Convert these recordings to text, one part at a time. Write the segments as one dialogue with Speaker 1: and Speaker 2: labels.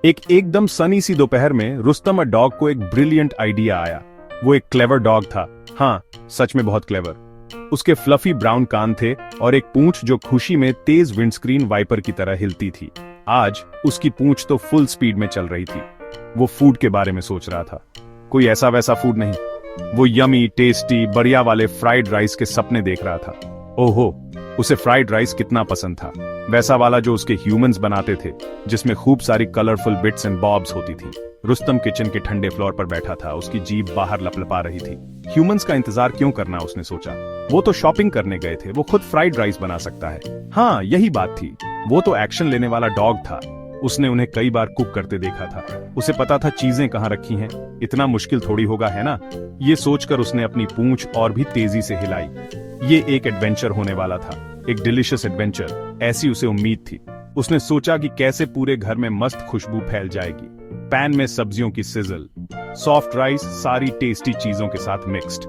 Speaker 1: एक एकदम सनी सी दोपहर में रुस्तम और डॉग को एक ब्रिलियंट आइडिया आया। वो एक क्लेवर डॉग था। हाँ, सच में बहुत क्लेवर। उसके फ्लफी ब्राउन कान थे और एक पूंछ जो खुशी में तेज विंडस्क्रीन वाइपर की तरह हिलती थी। आज उसकी पूंछ तो फुल स्पीड में चल रही थी। वो फूड के बारे में सोच रहा था। कोई ऐसा वैसा फूड नहीं, वो यमी टेस्टी बढ़िया वाले फ्राइड राइस के सपने देख रहा था। ओहो, उसे फ्राइड राइस कितना पसंद था, वैसा वाला जो उसके ह्यूमंस बनाते थे, जिसमें खूब सारी कलरफुल बिट्स एंड बॉब्स होती थी। रुस्तम किचन के ठंडे फ्लोर पर बैठा था, उसकी जीभ बाहर लपलपा रही थी। ह्यूमंस का इंतजार क्यों करना, उसने सोचा। वो तो शॉपिंग करने गए थे, वो खुद फ्राइड राइस बना सकता है। हाँ, यही बात थी। वो तो एक्शन लेने वाला डॉग था। उसने उन्हें कई बार कुक करते देखा था। उसे पता था चीजें कहाँ रखी हैं। इतना मुश्किल थोड़ी होगा, है ना? ये सोचकर उसने अपनी पूंछ और भी तेजी से हिलाई। ये एक एडवेंचर होने वाला था, एक डिलीशियस एडवेंचर, ऐसी उसे उम्मीद थी। उसने सोचा कि कैसे पूरे घर में मस्त खुशबू फैल जाएगी। पैन में सब्जियों की सिजल, सॉफ्ट राइस, सारी टेस्टी चीजों के साथ मिक्स्ड।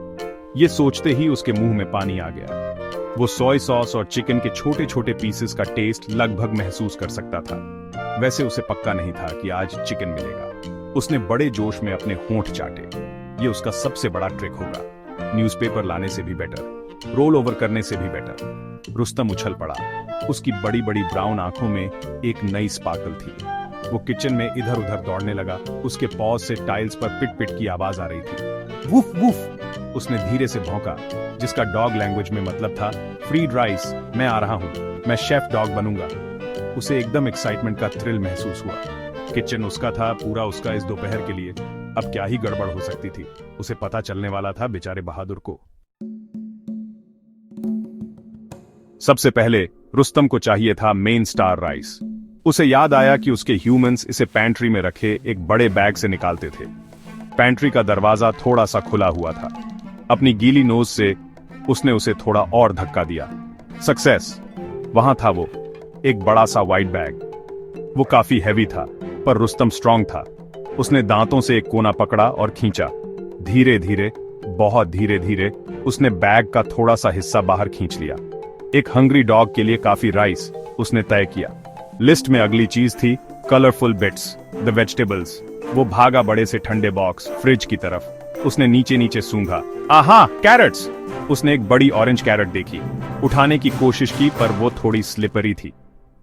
Speaker 1: ये सोचते ही उसके मुंह में पानी आ गया। वो सोय सॉस और चिकन के छोटे छोटे पीसेस का टेस्ट लगभग महसूस कर सकता था। वैसे उसे पक्का नहीं था कि आज चिकन मिलेगा। उसने बड़े जोश में अपने होंठ चाटे। ये उसका सबसे बड़ा ट्रिक होगा। न्यूज़पेपर लाने से भी बेटर, रोल ओवर करने से भी बेटर। रुस्तम उछल पड़ा। उसकी बड़ी बड़ी ब्राउन आंखों में एक नई स्पार्कल थी। वो किचन में इधर उधर दौड़ने लगा। उसके पॉज से टाइल्स पर पिट पिट की आवाज आ रही थी। वूफ वूफ, उसने धीरे से भौंका, जिसका डॉग लैंग्वेज में मतलब था फ्रीड राइस, मैं आ रहा हूं, मैं शेफ डॉग बनूंगा। उसे एकदम एक्साइटमेंट का थ्रिल महसूस हुआ। किचन उसका था, पूरा उसका इस दोपहर के लिए। अब क्या ही गड़बड़ हो सकती थी। उसे पता चलने वाला था बेचारे बहादुर को। सबसे पहले रुस्तम को चाहिए था मेन स्टार राइस। उसे याद आया कि उसके ह्यूमंस इसे पैंट्री में रखे एक बड़े बैग से निकालते थे। पैंट्री का दरवाजा थोड़ा सा खुला हुआ था। अपनी गीली नोज से उसने उसे थोड़ा और धक्का दिया। सक्सेस! वहां था वो, एक बड़ा सा व्हाइट बैग। वो काफी हैवी था, पर रुस्तम स्ट्रांग था। उसने दांतों से एक कोना पकड़ा और खींचा। धीरे धीरे, बहुत धीरे धीरे उसने बैग का थोड़ा सा हिस्सा बाहर खींच लिया। एक हंग्री डॉग के लिए काफी राइस, उसने तय किया। लिस्ट में अगली चीज थी कलरफुल बिट्स, द वेजिटेबल्स। वो भागा बड़े से ठंडे बॉक्स, फ्रिज की तरफ। उसने नीचे नीचे सूंघा। आहा, कैरेट्स! उसने एक बड़ी ऑरेंज कैरेट देखी। उठाने की कोशिश की, पर वो थोड़ी स्लिपरी थी।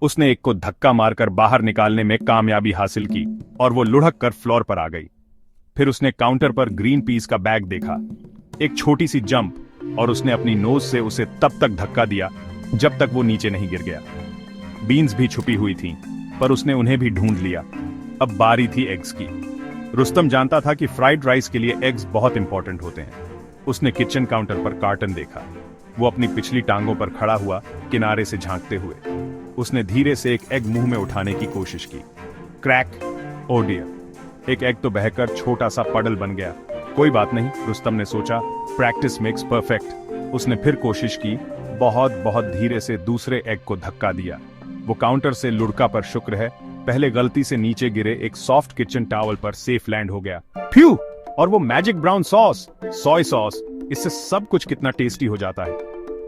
Speaker 1: उसने एक को धक्का मारकर बाहर निकालने में कामयाबी हासिल की और वो लुढ़क कर फ्लोर पर आ गई। फिर उसने काउंटर पर ग्रीन पीस का बैग देखा। एक छोटी सी जंप, और उसने अपनी नोज से उसे तब तक धक्का दिया जब तक वो नीचे नहीं गिर गया। बीन्स भी छुपी हुई थीं, पर उसने उन्हें भी ढूंढ लिया। अब बारी थी एग्स की। रुस्तम जानता था कि फ्राइड राइस के लिए एग्स बहुत इंपॉर्टेंट होते हैं। उसने किचन काउंटर पर कार्टन देखा। वो अपनी पिछली टांगों पर खड़ा हुआ, किनारे से झांकते हुए। उसने धीरे से एक एग मुंह में उठाने की कोशिश की। क्रैक! ओ डियर! एक एग तो बहकर छोटा सा पडल बन गया। कोई बात नहीं, रुस्तम ने सोचा, प्रैक्टिस मेक्स परफेक्ट। उसने फिर कोशिश की, बहुत बहुत धीरे से दूसरे एग को धक्का दिया। वो काउंटर से लुढ़का, पर शुक्र है पहले गलती से नीचे गिरे एक सॉफ्ट किचन टॉवल पर सेफ लैंड हो गया। फ्यू! और वो मैजिक ब्राउन सॉस, सोय सॉस, इससे सब कुछ कितना टेस्टी हो जाता है।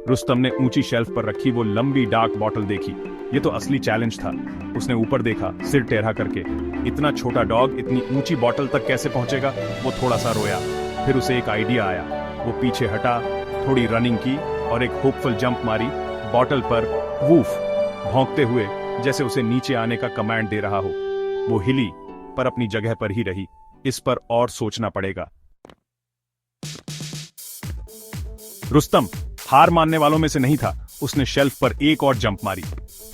Speaker 1: रुस्तम ने ऊंची शेल्फ पर रखी वो लंबी डार्क बॉटल देखी। ये तो असली चैलेंज था। उसने ऊपर देखा, सिर टेढ़ा करके। इतना छोटा डॉग इतनी ऊंची बॉटल तक कैसे पहुंचेगा? वो थोड़ा सा रोया। फिर उसे एक आइडिया आया। वो पीछे हटा, थोड़ी रनिंग की और एक होपफुल जंप मारी। बॉटल पर वूफ भौंकते हुए, जैसे उसे नीचे आने का कमांड दे रहा हो। वो हिली, पर अपनी जगह पर ही रही। इस पर और सोचना पड़ेगा। रुस्तम हार मानने वालों में से नहीं था। उसने शेल्फ पर एक और जंप मारी।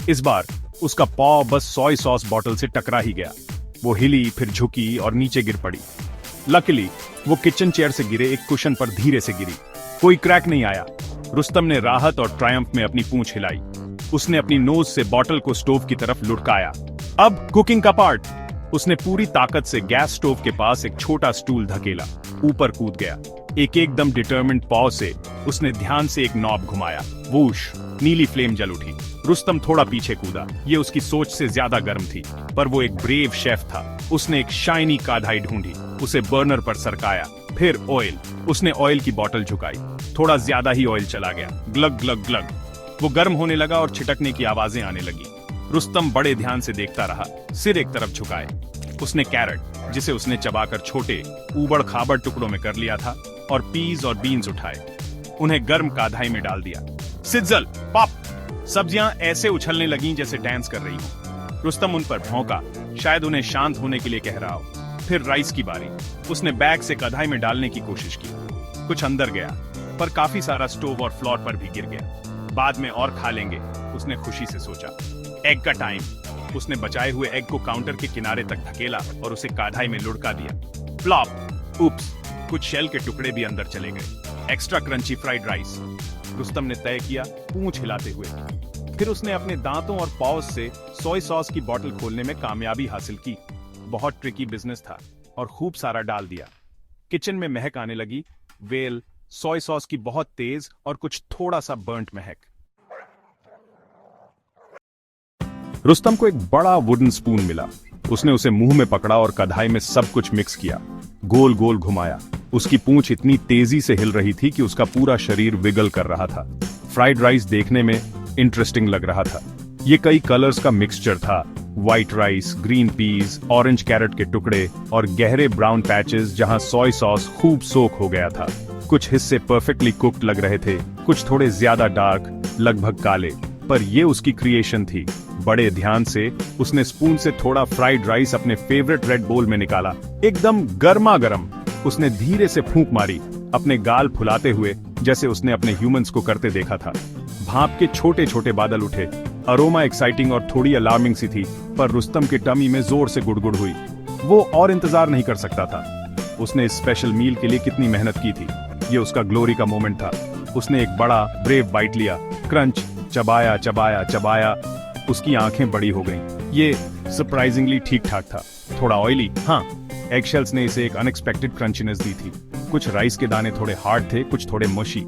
Speaker 1: इस बार उसका पाँव बस सोय सॉस बॉटल से टकरा ही गया। वो हिली, फिर झुकी और नीचे गिर पड़ी। लकीली वो किचन चेयर से गिरे एक कुशन पर धीरे से गिरी। कोई क्रैक नहीं आया। रुस्तम ने राहत और ट्रायम्फ में अपनी पूंछ हिलाई। उसने अपनी नोज से बॉटल को स्टोव की तरफ लुढ़काया। अब कुकिंग का पार्ट। उसने पूरी ताकत से गैस स्टोव के पास एक छोटा स्टूल धकेला, ऊपर कूद गया। एक एकदम डिटर्मिन्ड पाव से उसने ध्यान से एक नॉब घुमाया। वूश! नीली फ्लेम जल उठी। रुस्तम थोड़ा पीछे कूदा। ये उसकी सोच से ज्यादा गर्म थी, पर वो एक ब्रेव शेफ था। उसने एक शाइनी कढ़ाई ढूंढी, उसे बर्नर पर सरकाया। फिर ऑयल। उसने ऑयल की बोतल झुकाई। थोड़ा ज्यादा ही ऑयल चला गया। ग्लग ग्लग ग्लग। वो गर्म होने लगा और छिटकने की आवाजें आने लगी। रुस्तम बड़े ध्यान से देखता रहा, सिर एक तरफ झुकाए। उसने कैरेट, जिसे उसने चबाकर छोटे ऊबड़ खाबड़ टुकड़ों में कर लिया था, और पीज और बीन्स उठाए, उन्हें गर्म काधाई में डाल दिया। सिज्जल पॉप। सब्जियां ऐसे उछलने लगीं जैसे डांस कर रही हों। रुस्तम उन पर भौंका, शायद उन्हें शांत होने के लिए कह रहा हो। फिर राइस की बारी। उसने बैग से कढ़ाई में डालने की कोशिश की। कुछ अंदर गया, पर काफी सारा स्टोव और फ्लोर पर भी गिर गया। बाद में और खा लेंगे, उसने खुशी से सोचा। एग का टाइम। उसने बचाए हुए एग को काउंटर के किनारे तक धकेला और उसे कढ़ाई में लुढ़का दिया। फ्लॉप। उप्स, कुछ शेल के टुकड़े भी अंदर चले गए। Extra crunchy fried rice, Rustam ने तय किया, पूंछ हिलाते हुए। फिर उसने अपने दांतों और पॉज से सोय सॉस की बोतल खोलने में कामयाबी हासिल की। बहुत ट्रिकी बिजनेस था, और खूब सारा डाल दिया। किचन में महक आने लगी। वेल, सोय सॉस की बहुत तेज और कुछ थोड़ा सा बर्न्ट महक। रुस्तम को एक बड़ा वुडन स्पून मिला। उसने उसे मुंह में पकड़ा और कढ़ाई में सब कुछ मिक्स किया, गोल गोल घुमाया। उसकी पूंछ इतनी तेजी से हिल रही थी कि उसका पूरा शरीर विगल कर रहा था। फ्राइड राइस देखने में इंटरेस्टिंग लग रहा था। ये कई कलर्स का मिक्सचर था, white rice, green peas, orange carrot के टुकड़े और गहरे ब्राउन पैचेस जहां सोय सॉस खूब सोक हो गया था। कुछ हिस्से परफेक्टली कुक्ड लग रहे थे, कुछ थोड़े ज्यादा डार्क, लगभग काले, पर ये उसकी क्रिएशन थी। बड़े ध्यान से उसने स्पून से थोड़ा फ्राइड राइस अपने फेवरेट रेड बोल में निकाला, एकदम गर्मा गर्म। उसने धीरे से फूंक मारी, अपने गाल फुलाते हुए, जैसे उसने अपने ह्यूमंस को करते देखा था। भाप के छोटे छोटे बादल उठे। अरोमा एक्साइटिंग और थोड़ी अलार्मिंग सी थी, पर रुस्तम के टमी में जोर से गुड़गुड़ हुई। वो और इंतजार नहीं कर सकता था। उसने इस स्पेशल मील के लिए कितनी मेहनत की थी। ये उसका ग्लोरी का मोमेंट था। उसने एक बड़ा ब्रेव बाइट लिया, क्रंच, चबाया चबाया चबाया। उसकी आंखें बड़ी हो गईं। ये सरप्राइजिंगली ठीक ठाक था, थोड़ा ऑयली, हाँ। एगशेल्स ने इसे एक अनएक्सपेक्टेड क्रंचीनेस दी थी। कुछ राइस के दाने थोड़े हार्ड थे, कुछ थोड़े मशी,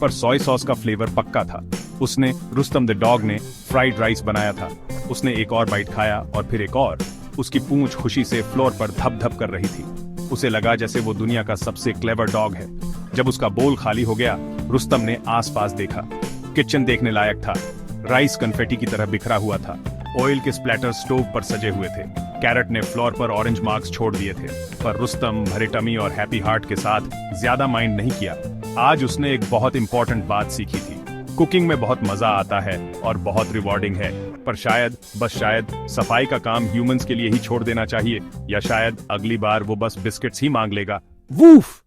Speaker 1: पर सोय सॉस का फ्लेवर पक्का था। उसने, रुस्तम द डॉग ने, फ्राइड राइस बनाया था। उसने एक और बाइट खाया और फिर एक और। उसकी पूंछ खुशी से फ्लोर पर धप धप कर रही थी। उसे लगा जैसे वो दुनिया का सबसे क्लेवर डॉग है। जब उसका बोल खाली हो गया, रुस्तम ने आसपास देखा। किचन देखने लायक था। राइस कन्फेटी की तरह बिखरा हुआ था। ऑयल के स्प्लैटर स्टोव पर सजे हुए थे। कैरेट ने फ्लोर पर ऑरेंज मार्क्स छोड़ दिए थे, पर रुस्तम भरे टमी और हैप्पी हार्ट के साथ ज्यादा माइंड नहीं किया। आज उसने एक बहुत इंपॉर्टेंट बात सीखी थी। कुकिंग में बहुत मजा आता है और बहुत रिवॉर्डिंग है, पर शायद, बस शायद, सफाई का काम ह्यूमंस के लिए ही छोड़ देना चाहिए, या शायद अगली बार वो बस बिस्किट्स ही मांग लेगा। वूफ!